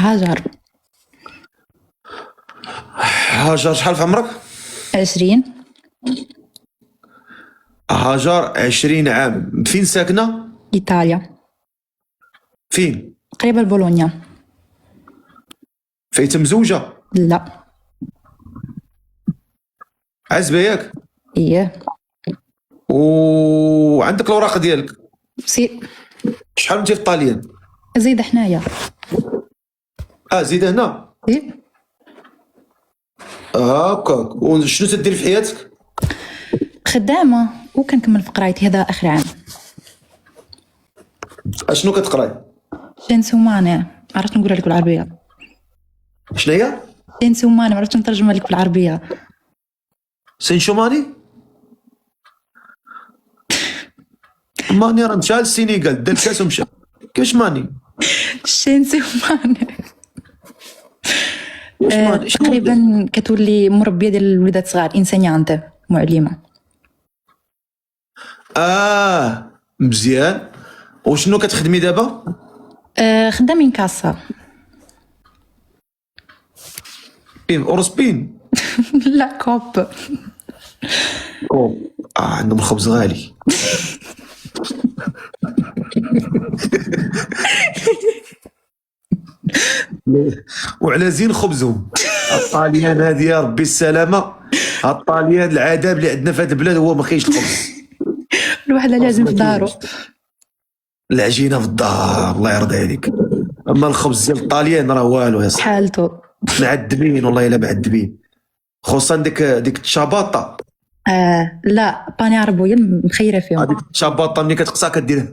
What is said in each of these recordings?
هاجر. هاجر شحال في عمرك؟ 20. هاجر 20 عام. فين ساكنة؟ إيطاليا، فين؟ قريبة لبولونيا. فايتة مزوجة؟ لا. عازبة ياك؟ إيه. وعندك الأوراق ديالك؟ سي شحال انت في الطاليان؟ زيد حنايا. زيد هنا. إيه. هاكاك. وشنو تدير في حياتك؟ خدامة وكنكمل في قرايتي، هذا آخر عام. اشنو كتقراي؟ جنس ومانع، عرفت نقولها لك بالعربية. شناهي؟ جنس ومانع، عرفت نترجمها لك بالعربية. سين ماني؟ ماني راه مشى للسينيغال، دا الكاس ومشى. كيفاش ماني؟ جنس ومانع. واش ماني؟ شنو تقريبا كتولي مربية ديال الوليدات صغار، انسانيانتي، معلمة. مزيان. وشنو كتخدمي دابا؟ خدامين كاسة. فين؟ اوروسبين؟ لا، كوب. عندهم الخبز غالي. وعلى زين خبزهم. الطاليان هذه يا ربي السلامة. الطاليان العذاب اللي عندنا في هذه البلاد هو ما كاينش الخبز. الواحد لازم في دارو. العجينة في الدار الله يرضي عليك. اما الخبز ديال الطاليان راه والو يا صاحبي. حالته. معذبين والله الا معذبين، خصوصا ديك الشاباطه. لا، باني عربوية مخيرة فيهم. هذيك الشاباطه ملي كتقصها كديرها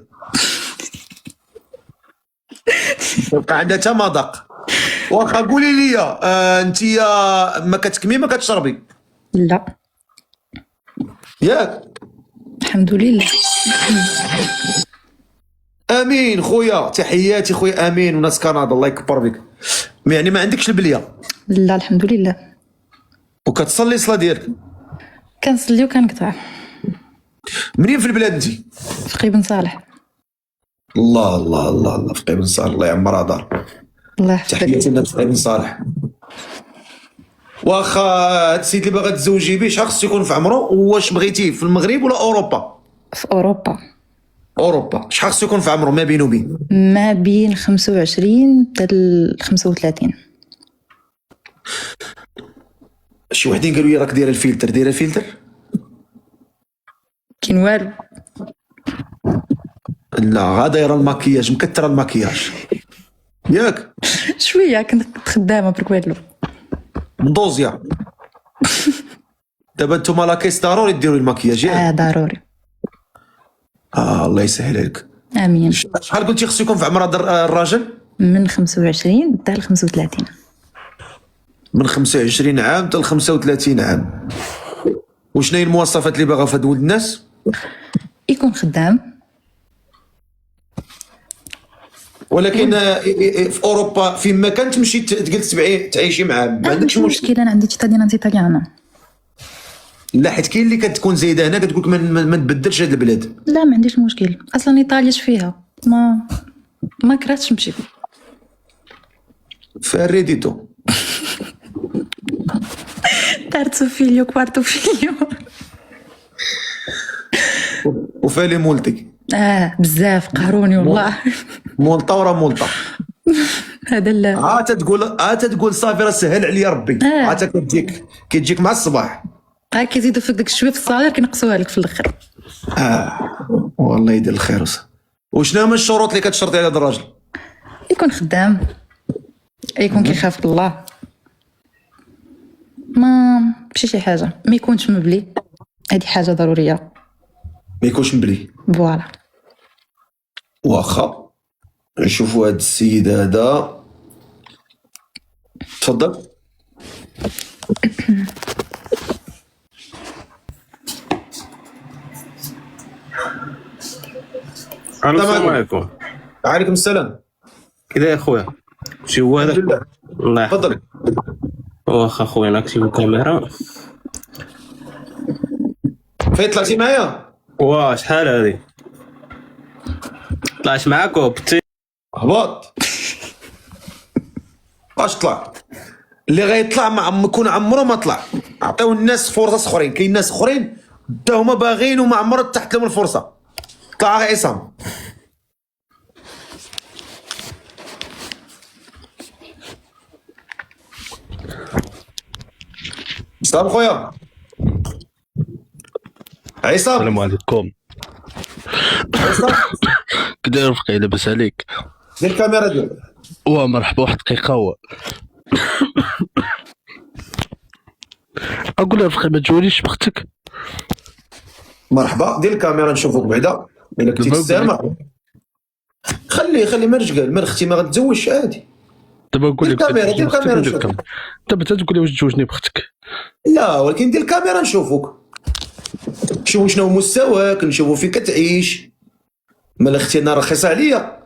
يبقى عندها حتى مذاق. واخا قولي لي انت ما كتكمي ما كتشربي لا، ياك؟ الحمد لله. امين خويا، تحياتي خويا امين وناس كندا الله يكبر بك. يعني ما عندكش البليه لا، الحمد لله. وكتصلي الصلاه ديالك؟ كنصلي وكنقطع. منين في البلاد انت؟ في قيبن صالح. الله الله الله الله، في قيبن صالح الله يعمرها دار. الله يحفظك. تحياتي للناس في قيبن صالح. واخا هاد السيد اللي باغا تزوجي به شحال خصو يكون في عمرو؟ واش بغيتيه في المغرب ولا اوروبا؟ في أوروبا. اوروبا. شحال خصو يكون في عمرو ما بينه وبين؟ ما بين 25 حتى 35. شي وحدين قالوا لي راك دايره الفلتر، دايره الفلتر؟ كاين والو. لا غا دايره الماكياج، مكثره الماكياج ياك؟ شوية كنت خدامة بركويلو. مدوزيا. دابا نتوما لاكيس ضروري ديروا الماكياج ياك؟ ضروري. الله يسهل عليك. امين. شحال قلتي خصو يكون في عمر هذا الراجل؟ من 25 حتى 35. من 25 عام حتى 35 عام. وشنو هي المواصفات اللي باغا في هاد ولد الناس؟ يكون خدام. ولكن في اوروبا فين ما كان تمشي تجلس تعيشي معاه ما عندكش مشكل. انا عندي تشيتادينانتي ايطاليانا. لا حيت كاين اللي كتكون زايده هنا كتقولك ما نبدلش هاد البلاد. لا، ما عنديش مشكل، اصلا ايطاليا فيها ما كرهتش نمشي. فريديتو. تارتو فيليو كوارتو فيليو. وفالي مولتي. بزاف قهروني والله. مولطا ورا مولطا. هذا لا. تتقول صافي راه سهل عليا ربي. كتجيك مع الصباح. كيزيدوا فيك داك الشويه في الصالير كينقصوها لك في الاخر. والله يدير الخير. وشنو هما الشروط اللي كتشرطي على هذا الراجل؟ يكون خدام، يكون كيخاف الله، ما شي حاجه، ما يكونش مبلي، هذه حاجه ضروريه. ما يكونش مبلي. فوالا. واخا نشوفوا هذا السيد هذا. تفضل. السلام عليكم. وعليكم السلام. كذا يا خويا شي هو هذاك؟ الحمد لله. الله يحفظك. تفضل. واخا خويا نكتب الكاميرا. فين طلعتي معايا؟ شحال هادي؟ طلعت معاك وبتي هبط. باش طلع اللي غيطلع ما يكون عمره ما طلع. عطيو الناس فرص اخرين، كاين ناس اخرين حتى هما باغيين وما عمرها تحت لهم الفرصه. طلع غير عصام. سلام خويا عصام. السلام عليكم. عصام كداير رفقي لاباس عليك؟ دير الكاميرا ديالك. مرحبا، واحد دقيقة. اقول رفقي ما تجوليش بختك. مرحبا، دير الكاميرا نشوفوك بعدا. الا كنتي تستاهل مرحبا. خلي ما رجال ما اختي ما غتزوجش عادي. دابا نقول لك دير الكاميرا نشوفك. دابا تقول لي واش تزوجني بختك؟ لا ولكن دير الكاميرا نشوفوك، نشوفو شنو مستواك، نشوفو فين كتعيش. مال اختي انا رخيصه عليا،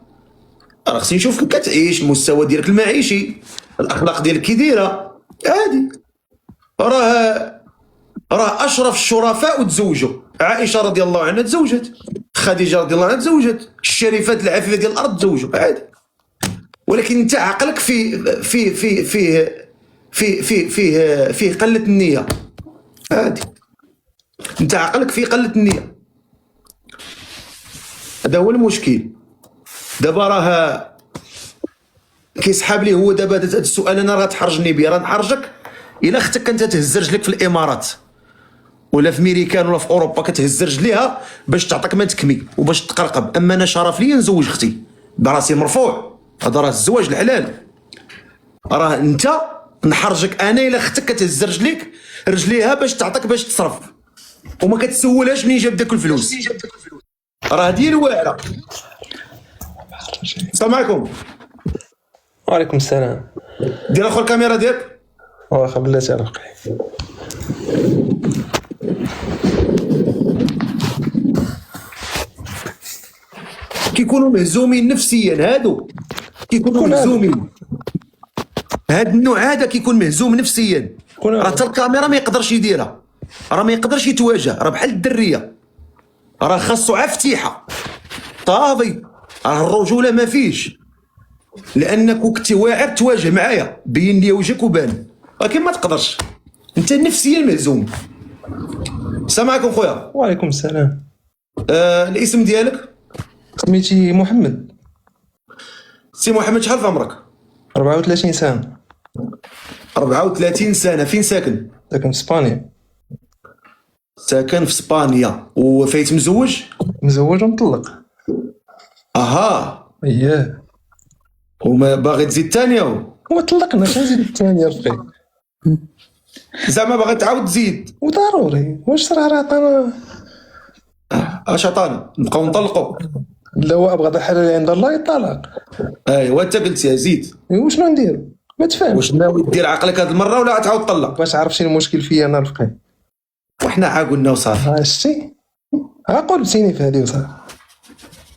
راه خصني نشوف فين كتعيش، المستوى ديالك المعيشي، الاخلاق ديالك كي دايره. عادي، راه اشرف الشرفاء وتزوجوا. عائشه رضي الله عنها تزوجت، خديجه رضي الله عنها تزوجت، الشريفات العفيفه ديال الارض تزوجوا عادي. ولكن انت عقلك فيه قله النيه. عادي، انت عقلك فيه قله النيه، هذا هو المشكل. دابا راه كيسحاب لي هو دابا هذا السؤال. انا راه تحرجني به، راه نحرجك الا اختك انت تهز رجلك في الامارات ولا في ميريكان ولا في اوروبا، كتهز رجليها باش تعطيك ما تكمي وباش تقرقب. اما انا شرف لي نزوج اختي براسي مرفوع، هذا راه الزواج الحلال. راه انت نحرجك انا الا اختك كتهز رجليها باش تعطيك باش تصرف وما كتسولهاش منين جاب داك الفلوس. راه هذه الواعره. السلام عليكم. وعليكم السلام. دير اخو الكاميرا ديالك. واخا بلاتي رفقي. كيكونوا مهزومين نفسيا، هادو كيكونوا مهزومين. هاد النوع هذا كيكون مهزوم نفسيا. راه حتى الكاميرا ما يقدرش يديرها، راه ما يقدرش يتواجه، راه بحال الدريه، راه خاصو عفتيحه طافي. راه الرجوله ما فيش، لانك كنت واعر تواجه معايا، بين لي وجهك وبان، ولكن ما تقدرش، انت نفسيا مهزوم. السلام عليكم خويا. وعليكم السلام. الاسم ديالك؟ سميتي محمد. سي محمد، شحال في عمرك؟ 34 سنة. 34 سنه. فين ساكن؟ ساكن في اسبانيا. ساكن في اسبانيا. وفايت مزوج؟ مزوج ومطلق. اها. اييه. وما باغي تزيد ثانيه؟ وطلقنا، شنزيد الثانية رفقي؟ زعما باغي تعاود تزيد؟ وضروري، واش صرا راه عطانا. اش عطانا؟ نبقاو نطلقوا؟ لا، هو ابغى الحلال عند الله يطلق. ايوا انت قلتيها زيد. ايوا شنو ندير؟ ما تفهمش. واش ناوي دير عقلك هاد المره ولا تعاود تطلق؟ باش عرف شنو المشكل فيا انا رفقي. وحنا عا قلنا وصافي. شتي قلتيني في هذه وصافي.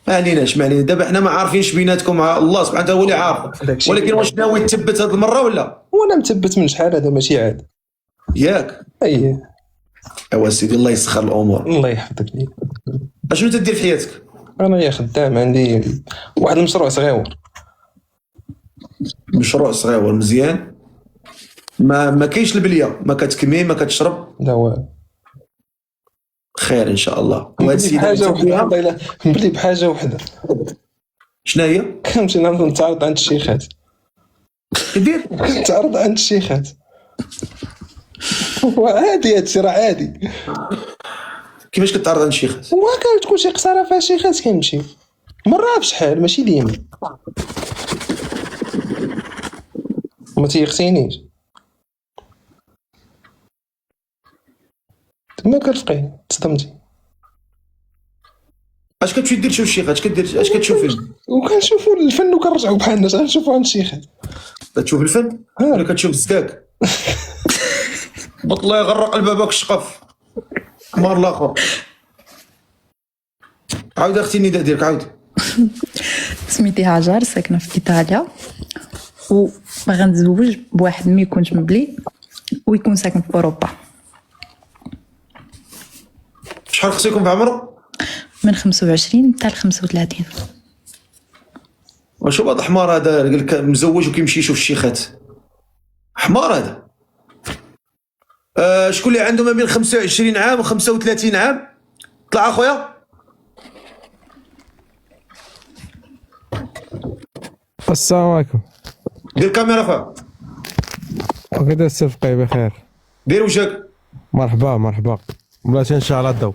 ما عليناش ما علينا. دابا حنا ما عارفينش بيناتكم، مع الله سبحانه وتعالى هو اللي عارف. ولكن واش ناوي تثبت هاد المره ولا؟ وانا مثبت من شحال، هذا ماشي عاد. ياك؟ اييه. ايوا سيدي الله يسخر الامور. الله يحفظك لي. اشنو تدير في حياتك؟ انا يا خدام، عندي واحد المشروع صغير. مشروع صغير مزيان. ما كاينش البليه، ما كتكمي ما كتشرب؟ لا والو. خير ان شاء الله. وهاد السيده بحاجه وحده، نبلي بحاجه وحده. شنو هي؟ كنمشي نتعرض عند الشيخات. كدير؟ نتعرض عند الشيخات. وعادي هادشي راه عادي. كيفاش كتعرض عند الشيخات؟ وهكا تكون شي قصاره فيها شيخات كنمشي مره بشحال، ماشي ديما. ما تيقتينيش تما كرفقي تصدمتي. اش كتمشي دير تشوف الشيخات؟ اش كدير؟ اش كتشوف فين؟ وكنشوفوا الفن وكنرجعوا بحالنا، شحال نشوفوا عند الشيخات. كتشوف الفن ولا كتشوف الزكاك؟ الله يغرق الباباك الشقف مار الاخر. عاود اختي النداء ديالك عاود. سميتي هاجر، ساكنه في ايطاليا، وباغا نتزوج بواحد ما يكونش مبلي ويكون ساكن في اوروبا. شحال خصو يكون في عمره؟ من 25 حتى ل 35. واش هو حمار هذا قال لك مزوج وكيمشي يشوف الشيخات؟ حمار هذا. شكون اللي عنده ما بين 25 عام و 35 عام؟ طلع اخويا. السلام عليكم. دير الكاميرا اخويا. وكذا السفقي بخير. دير وجهك. مرحبا مرحبا. بلاتي ان شاء الله الضو.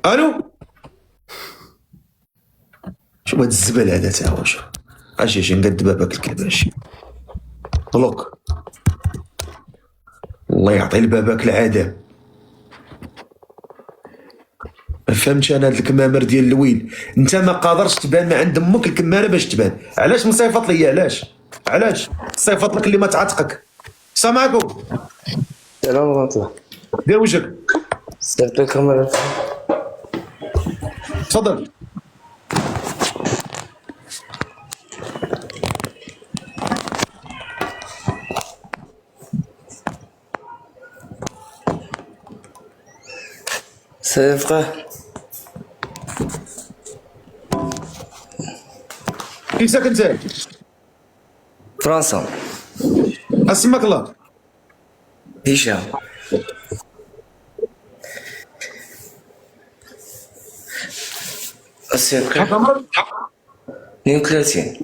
الو. شوف هاد الزبل هذا تا هو. شوف اجي نقد بابك الكلب. اجي بلوك. الله يعطي لباباك العذاب. ما فهمتش انا هاد الكمامر ديال الويل. انت ما قادرش تبان ما عند امك الكمامه باش تبان. علاش مصيفط ليا؟ علاش صيفط لك اللي ما تعتقك؟ السلام عليكم. سلام ورحمة. دير وجهك. استعطي الكاميرا. تفضل. صفقة. كيف ساكن انت؟ فرنسا. اسمك الله. هشام. الصفقة 32.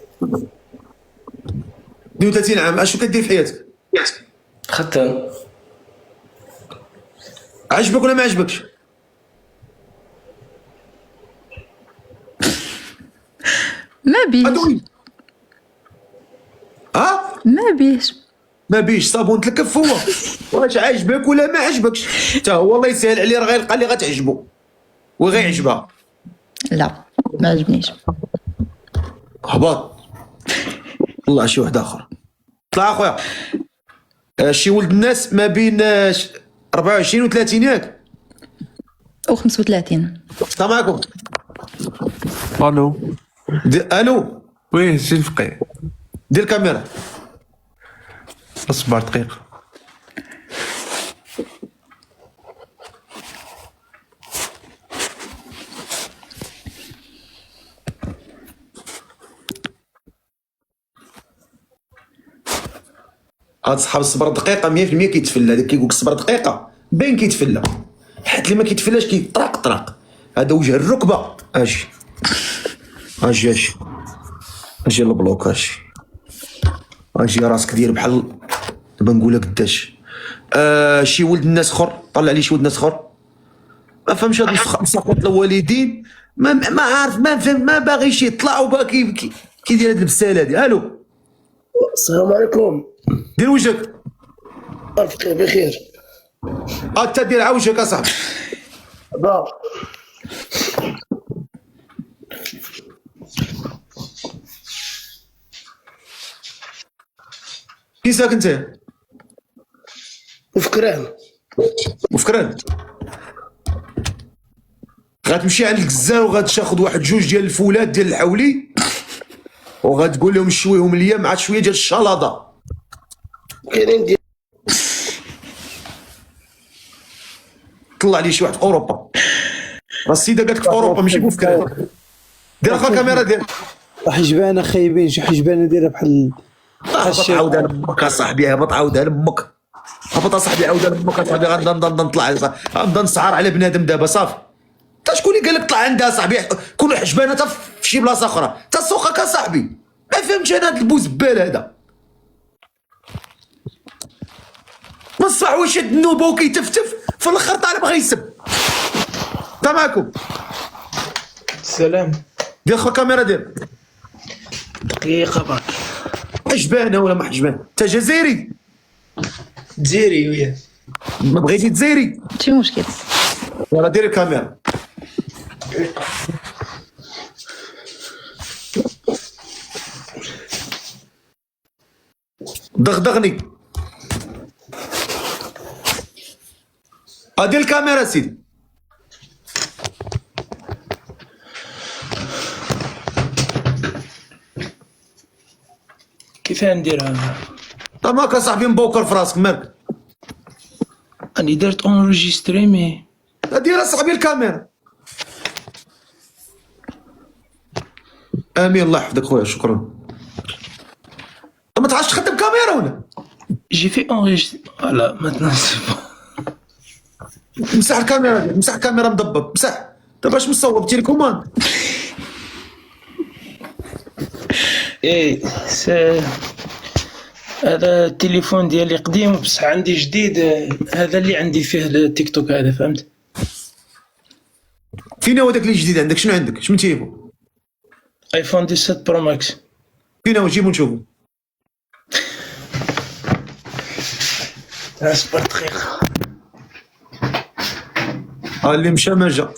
32 عام. اشنو كدير في حياتك؟ خدام. عجبك ولا ما عجبكش؟ ما بيش ادوي. ها؟ ما بيش صابون الكف هو. واش عجبك ولا ما عجبكش؟ حتى هو الله يسهل عليه راه غيلقى اللي غتعجبو وغيعجبها. لا ما عجبنيش. هبط. والله شي واحد اخر. طلع اخويا. شي ولد الناس ما بين 24 و 30 ياك؟ و 35. السلام عليكم. الو. الو. وين سي الفقيه؟ دير الكاميرا. اصبر دقيقه. هاد صحاب الصبر دقيقه 100% كيتفلى. هذاك كيقول لك صبر دقيقه باين كيتفلى. حيت اللي ما كيتفلاش كيطرق. هذا وجه الركبه. اجي البلوك. اجي راسك داير بحال دابا نقولها قداش. شي ولد الناس اخر. طلع لي شي ولد الناس اخر. ما فهمش هاد مساقط الوالدين. ما عارف ما فهم ما باغيش يطلع وباقي كيدير هاد البساله هادي. الو. السلام عليكم. دير وجهك. الفقيه بخير. انت دير عوجهك اصاحبي. با. كي ساكن انت؟ وفكران. غتمشي عند الكزار وغتاخذ واحد جوج ديال الفولات ديال الحولي وغتقول لهم شويهم ليا مع شويه ديال الشلاضه. كاينين ديال طلع لي شي واحد في اوروبا. راه السيده قالت لك في اوروبا ماشي بوفكران. دير اخا الكاميرا ديال. حجبانه خايبين. شي حجبانه دايره بحال هبط عاودها لامك اصاحبي. هبط عاودها لامك. هبط اصاحبي عاودها لامك اصاحبي. غنطلع غنبدا نسعر على بنادم دابا صافي. انت شكون اللي قال لك طلع عندها اصاحبي؟ كون حجبانه حتى في شي بلاصه اخرى. انت سوقك اصاحبي. ما فهمتش انا هاد البوزبال هذا. من الصباح هو شاد النوبه وكيتفتف في الاخر طالع بغا يسب. السلام عليكم. السلام. دير خو الكاميرا دير. دقيقة برك. حجبانه ولا ما حجبانه؟ انت جزائري؟ جزيري وياه. ما بغيتي تزيري؟ ماشي مشكل. يلا دير الكاميرا. دغدغني. دير الكاميرا سيدي. كيف نديرها؟ طب ماك صاحبي مبوكر في راسك مالك؟ راني درت اونجستري مي دير صاحبي الكاميرا. امين الله يحفظك خويا شكرا. طب ما تعرفش تخدم كاميرا ولا؟ جي في اونجستري فوالا ماتنا سي مسح الكاميرا ديالك، مسح الكاميرا مضبب مسح. انت باش مصوب تيليكوماند. ايه هذا التليفون ديالي قديم بصح عندي جديد، هذا اللي عندي فيه التيك توك هذا فهمت. فين هو داك اللي جديد عندك؟ شنو عندك؟ شنو تيبو؟ ايفون 17 برو ماكس. فين هو جيبو نشوفو. اصبر دقيقة. اللي مشى ما جا.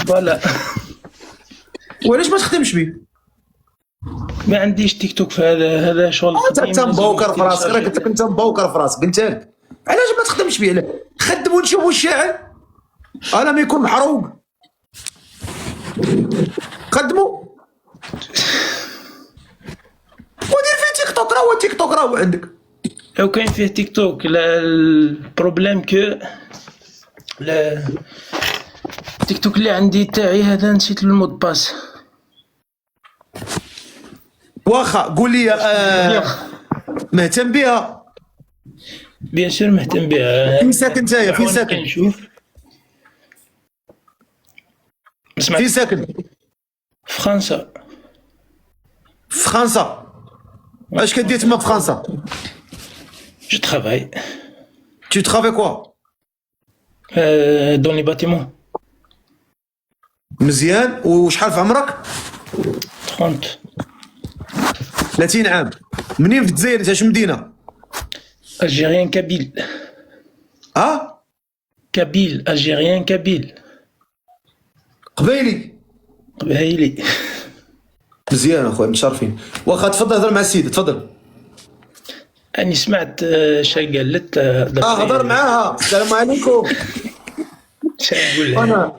فوالا وعلاش ما تخدمش بيه؟ ما عنديش تيك توك في هذا شغل انت مبوكر في راسك، راه قلت لك انت مبوكر في راسك، قلت لك علاش ما تخدمش بيه؟ خدم ونشوفوا الشاعر. انا ما يكون محروق. خدموا ودير فيه تيك توك، راه هو تيك توك راه عندك. لو كاين فيه تيك توك البروبليم كو لا تيك توك اللي عندي تاعي هذا نسيت المود باس. واخا قول لي مهتم بها؟ بيان سور مهتم بها. فين ساكن نتايا؟ فين ساكن؟ نشوف فين ساكن؟ في فرنسا. في فرنسا. اش كدير تما في فرنسا؟ جو ترافاي. Tu travailles quoi؟ دون لي باتيمون. مزيان. وشحال في عمرك؟ 30. 30 عام. منين في الجزائر؟ انت اش مدينه؟ الجيريان كابيل. كابيل الجيريان كابيل. قبيلي. قبايلي. مزيان اخويا متشرفين. واخا تفضل هضر مع السيد تفضل. اني سمعت شي قالت هضر معاها. السلام عليكم. شنقول لها؟ انا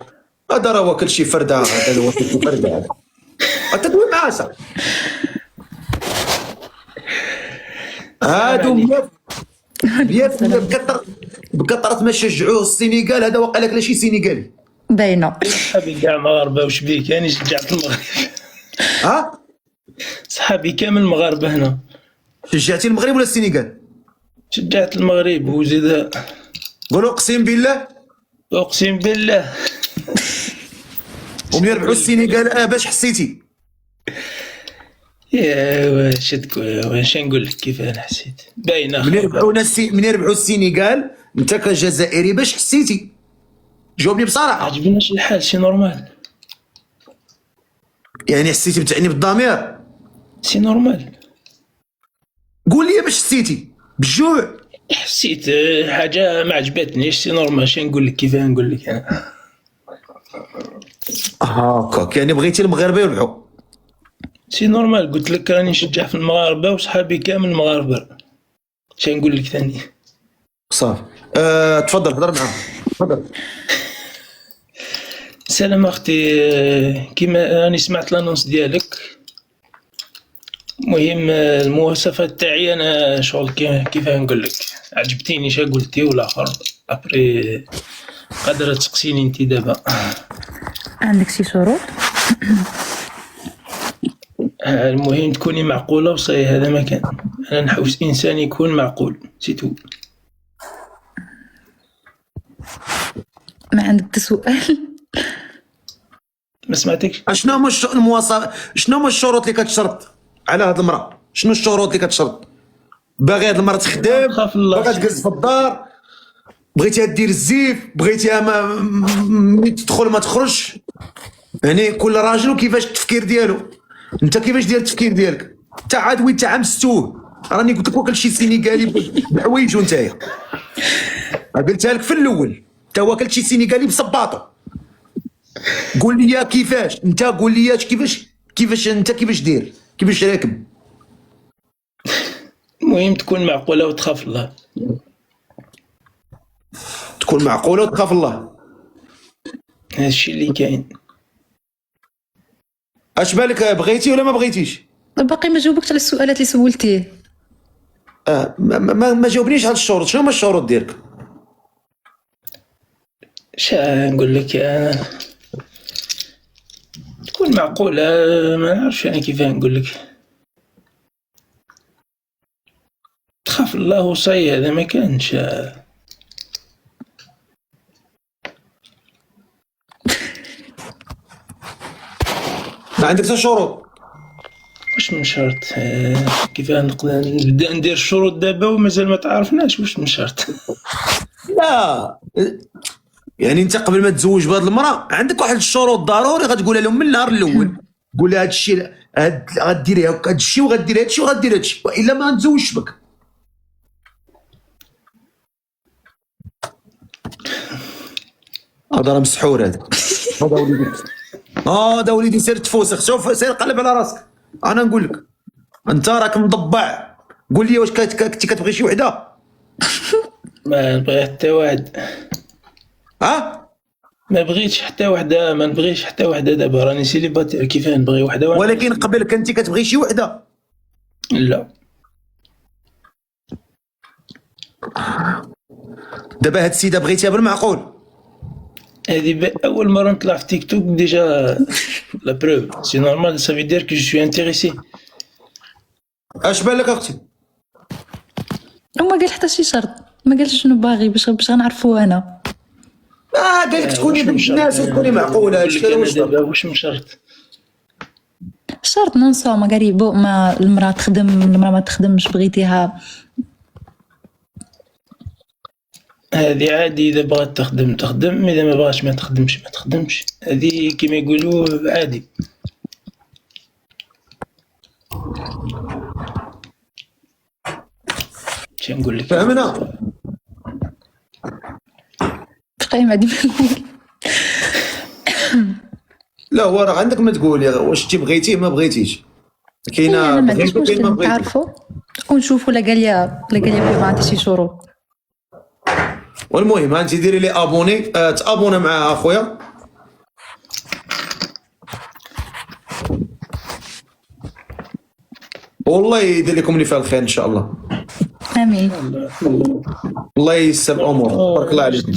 هذا راه واكل شي فرده، هذا واكل شي فرده. تدوي معاه صاحبي. هادو بياف بكثرة ما شجعوه السينيغال. هذا وقع لك لا شي سينيغالي. باينه. صحابي كاع مغاربه واش بيك يعني شجعت المغرب. صحابي كامل مغاربه هنا. شجعتي المغرب ولا السينيغال؟ شجعت المغرب وزيد. قولوا اقسم بالله. اقسم بالله. وملي ربحوا السينيغال باش حسيتي؟ يا واش نقول لك كيف انا حسيت باينه. ملي ربحوا السينيغال انت كجزائري باش حسيتي؟ جاوبني بصراحه. عجبناش الحال سي نورمال. يعني حسيتي بتعني بالضمير؟ سي نورمال. قول لي باش حسيتي بالجوع؟ حسيت حاجه ما عجبتنيش سي نورمال. شنو نقول لك كيف نقول لك انا. هاكاك يعني بغيتي المغاربه يربحوا؟ سي نورمال. قلت لك راني نشجع في المغاربه وصحابي كامل مغاربه. شنو نقول لك ثاني. صافي. تفضل هضر معاه تفضل. سلام اختي. كيما راني سمعت لانونس ديالك. المهم المواصفات تاعي انا شغل كيف نقول لك عجبتيني شا قلتي والاخر ابري قادره تسقسيني انت دابا. عندك شي شروط؟ المهم تكوني معقوله وصاي هذا ما كان. انا نحوس انسان يكون معقول سيتو. ما عندك تسؤال؟ ما سمعتكش. شنو هما شنو هما الشروط اللي كتشرط على هاد المراه؟ شنو الشروط اللي كتشرط؟ باغي هاد المراه تخدم، خاف الله. باغا تجلس في الدار، بغيتيها دير الزيف، بغيتيها ملي تدخل ما تخرجش. يعني كل راجل وكيفاش التفكير ديالو. انت كيفاش داير التفكير ديالك؟ انت عاد وين عام ستوه. راني قلت لك واكل شي سينيغالي بحوايج ونتايا. قلتها لك في الاول انت واكل شي سينيغالي بصباطو. قول لي كيفاش انت، قول لي كيفاش انت كيفاش داير، كيفاش راكب. المهم تكون معقوله وتخاف الله. تكون معقوله وتخاف الله. هذا الشيء اللي كاين. اش بالك بغيتي ولا ما بغيتيش؟ باقي ما جاوبكش على السؤالات اللي سولتيه. ما جاوبنيش على الشروط. شنو هما الشروط ديالك؟ شا نقول لك انا تكون معقولة، ما نعرفش يعني كيف نقول لك. تخاف الله وصي، هذا ما كانش. ما عندك حتى شروط؟ واش من شرط؟ كيف نقدر نبدا ندير الشروط دابا ومازال ما تعرفناش واش من شرط؟ لا يعني انت قبل ما تزوج بهذه المراه عندك واحد الشروط ضروري غتقولها لهم من النهار الاول. قول لها هذا الشيء غديري هذا الشيء وغديري هذا الشيء وغديري هذا الشيء، والا ما نتزوجش بك. هذا راه مسحور هذا. هذا وليدي. هذا وليدي سير تفوسخ. شوف سير قلب على راسك. انا نقول لك انت راك مضبع. قول لي واش كنتي كتبغي شي وحده؟ ما نبغي حتى واحد. ما بغيتش حتى وحده، ما نبغيش حتى وحده دابا، راني سيليباتير. كيف نبغي وحده؟ ولكن قبل كنتي كتبغي شي وحده؟ لا. دابا هاد السيده بغيتيها بالمعقول؟ هذه اول مره نطلع في تيك توك ديجا. لا بروف سي نورمال، سا في دير كو جو سوي انتريسي. اش بان لك اختي؟ وما قال حتى شي شرط، ما قالش شنو باغي باش غنعرفو انا. قال لك تكوني بنت الناس وتكوني معقوله. واش من شرط؟ شرط ننسى ما قال بو ما المراه تخدم، المراه ما تخدمش، بغيتيها هذه عادي. اذا بغات تخدم تخدم، اذا ما بغاتش ما تخدمش ما تخدمش. هذه كيما يقولوا عادي. شنو نقول لك؟ فهمنا؟ قايمه ديما لا هو راه عندك ما تقولي واش انت بغيتيه ما بغيتيش. كاينه ما عنديش بغيتو كاين ما مشكل بغيتوش. نتعرفوا ونشوفوا لا قال ما عندي شي شروط. والمهم انت ديري لي ابوني، تابونا مع اخويا. والله يدير لكم اللي فيها الخير ان شاء الله. امين. الله ييسر الامور. بارك الله عليكم.